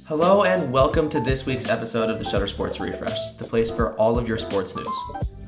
Hello and welcome to this week's episode of the Shutter Sports Refresh, the place for all of your sports news.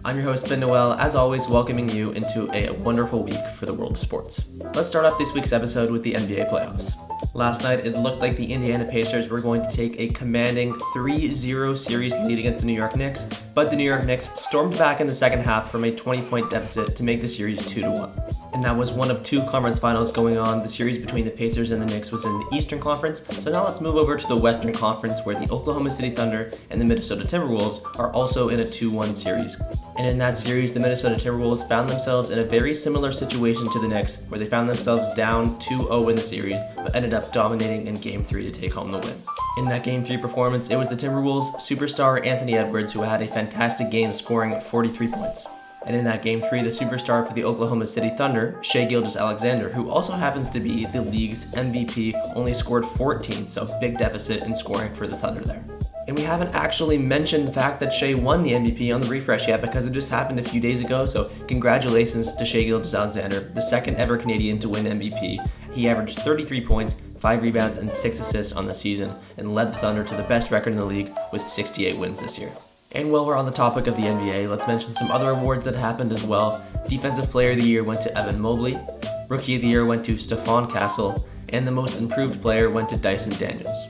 I'm your host, Ben Noel, as always welcoming you into a wonderful week for the world of sports. Let's start off this week's episode with the NBA playoffs. Last night, it looked like the Indiana Pacers were going to take a commanding 3-0 series lead against the New York Knicks, but the New York Knicks stormed back in the second half from a 20-point deficit to make the series 2-1. And that was one of two conference finals going on. The series between the Pacers and the Knicks was in the Eastern Conference, so now let's move over to the Western Conference, where the Oklahoma City Thunder and the Minnesota Timberwolves are also in a 2-1 series. And in that series, the Minnesota Timberwolves found themselves in a very similar situation to the Knicks, where they found themselves down 2-0 in the series, but ended up dominating in Game 3 to take home the win. In that Game 3 performance, it was the Timberwolves superstar Anthony Edwards who had a fantastic game, scoring 43 points. And in that Game 3, the superstar for the Oklahoma City Thunder, Shai Gilgeous-Alexander, who also happens to be the league's MVP, only scored 14, so big deficit in scoring for the Thunder there. And we haven't actually mentioned the fact that Shai won the MVP on the refresh yet, because it just happened a few days ago, so congratulations to Shai Gilgeous-Alexander, the second ever Canadian to win MVP. He averaged 33 points, 5 rebounds, and 6 assists on the season, and led the Thunder to the best record in the league with 68 wins this year. And while we're on the topic of the NBA, let's mention some other awards that happened as well. Defensive Player of the Year went to Evan Mobley, Rookie of the Year went to Stephon Castle, and the Most Improved Player went to Dyson Daniels.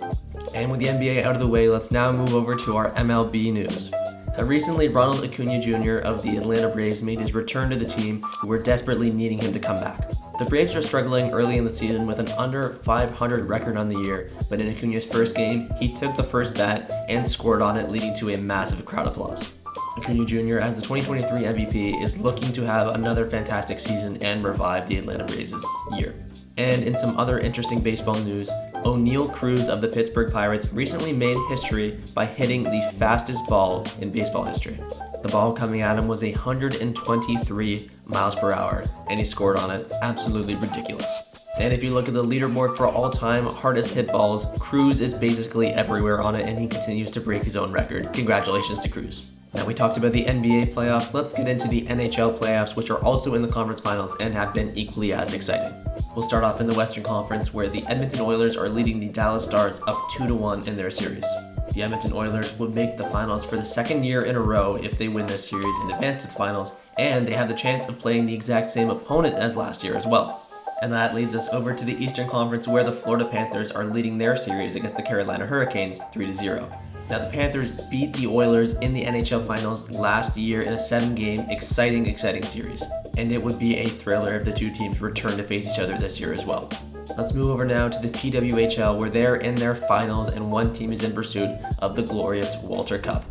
And with the NBA out of the way, let's now move over to our MLB news. Now, recently, Ronald Acuna Jr. of the Atlanta Braves made his return to the team, who were desperately needing him to come back. The Braves were struggling early in the season with an under 500 record on the year, but in Acuna's first game, he took the first bat and scored on it, leading to a massive crowd applause. Acuna Jr., as the 2023 MVP, is looking to have another fantastic season and revive the Atlanta Braves this year. And in some other interesting baseball news, O'Neal Cruz of the Pittsburgh Pirates recently made history by hitting the fastest ball in baseball history. The ball coming at him was 123 miles per hour, and he scored on it. Absolutely ridiculous. And if you look at the leaderboard for all-time hardest hit balls, Cruz is basically everywhere on it, and he continues to break his own record. Congratulations to Cruz. Now, we talked about the NBA playoffs. Let's get into the NHL playoffs, which are also in the conference finals and have been equally as exciting. We'll start off in the Western Conference, where the Edmonton Oilers are leading the Dallas Stars up 2-1 in their series. The Edmonton Oilers would make the finals for the second year in a row if they win this series and advance to the finals, and they have the chance of playing the exact same opponent as last year as well. And that leads us over to the Eastern Conference, where the Florida Panthers are leading their series against the Carolina Hurricanes 3-0. Now, the Panthers beat the Oilers in the NHL Finals last year in a 7-game exciting series, and it would be a thriller if the two teams return to face each other this year as well. Let's move over now to the PWHL, where they're in their finals and one team is in pursuit of the glorious Walter Cup.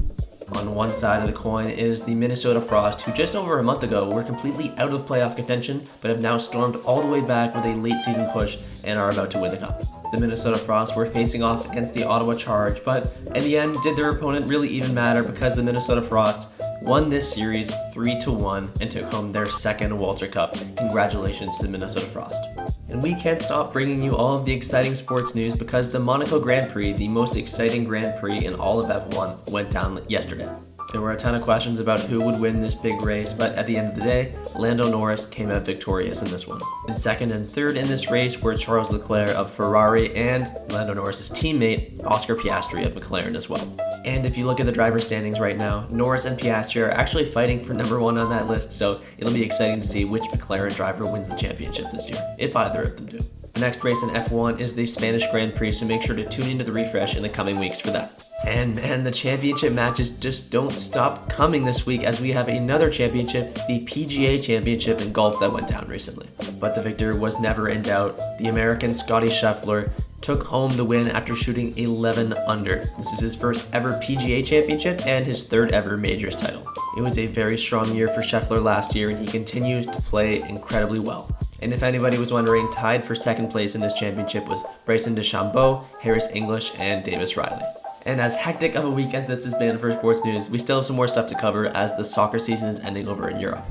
On one side of the coin is the Minnesota Frost, who just over a month ago were completely out of playoff contention, but have now stormed all the way back with a late season push and are about to win the cup. The Minnesota Frost were facing off against the Ottawa Charge, but in the end, did their opponent really even matter, because the Minnesota Frost won this series 3-1 and took home their second Walter Cup. Congratulations to the Minnesota Frost. And we can't stop bringing you all of the exciting sports news, because the Monaco Grand Prix, the most exciting Grand Prix in all of F1, went down yesterday. There were a ton of questions about who would win this big race, but at the end of the day, Lando Norris came out victorious in this one. In second and third in this race were Charles Leclerc of Ferrari and Lando Norris' teammate, Oscar Piastri of McLaren as well. And if you look at the driver standings right now, Norris and Piastri are actually fighting for number 1 on that list, so it'll be exciting to see which McLaren driver wins the championship this year, if either of them do. The next race in F1 is the Spanish Grand Prix, so make sure to tune into the refresh in the coming weeks for that. And man, the championship matches just don't stop coming this week, as we have another championship, the PGA Championship in golf, that went down recently. But the victor was never in doubt. The American Scottie Scheffler took home the win after shooting 11 under. This is his first ever PGA Championship and his third ever majors title. It was a very strong year for Scheffler last year, and he continues to play incredibly well. And if anybody was wondering, tied for second place in this championship was Bryson DeChambeau, Harris English, and Davis Riley. And as hectic of a week as this has been for sports news, we still have some more stuff to cover, as the soccer season is ending over in Europe.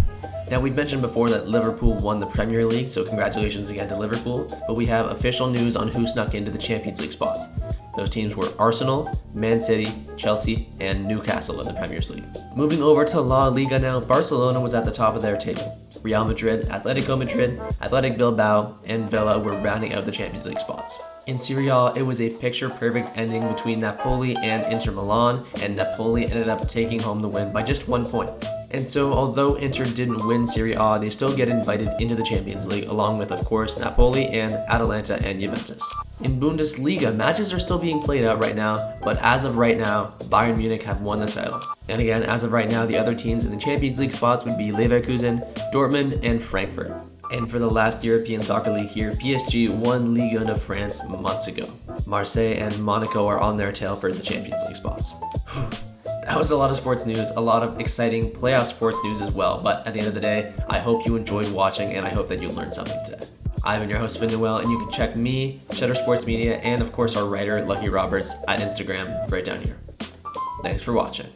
Now, we've mentioned before that Liverpool won the Premier League, so congratulations again to Liverpool, but we have official news on who snuck into the Champions League spots. Those teams were Arsenal, Man City, Chelsea, and Newcastle in the Premier League. Moving over to La Liga now, Barcelona was at the top of their table. Real Madrid, Atletico Madrid, Athletic Bilbao, and Villa were rounding out the Champions League spots. In Serie A, it was a picture-perfect ending between Napoli and Inter Milan, and Napoli ended up taking home the win by just 1 point. And so, although Inter didn't win Serie A, they still get invited into the Champions League, along with, of course, Napoli and Atalanta and Juventus. In Bundesliga, matches are still being played out right now, but as of right now, Bayern Munich have won the title. And again, as of right now, the other teams in the Champions League spots would be Leverkusen, Dortmund, and Frankfurt. And for the last European Soccer League here, PSG won Ligue 1 of France months ago. Marseille and Monaco are on their tail for the Champions League spots. That was a lot of sports news, a lot of exciting playoff sports news as well, but at the end of the day, I hope you enjoyed watching and I hope that you learned something today. I've been your host, Finn Noel, and you can check me, Shutter Sports Media, and of course our writer, Lucky Roberts, at Instagram right down here. Thanks for watching.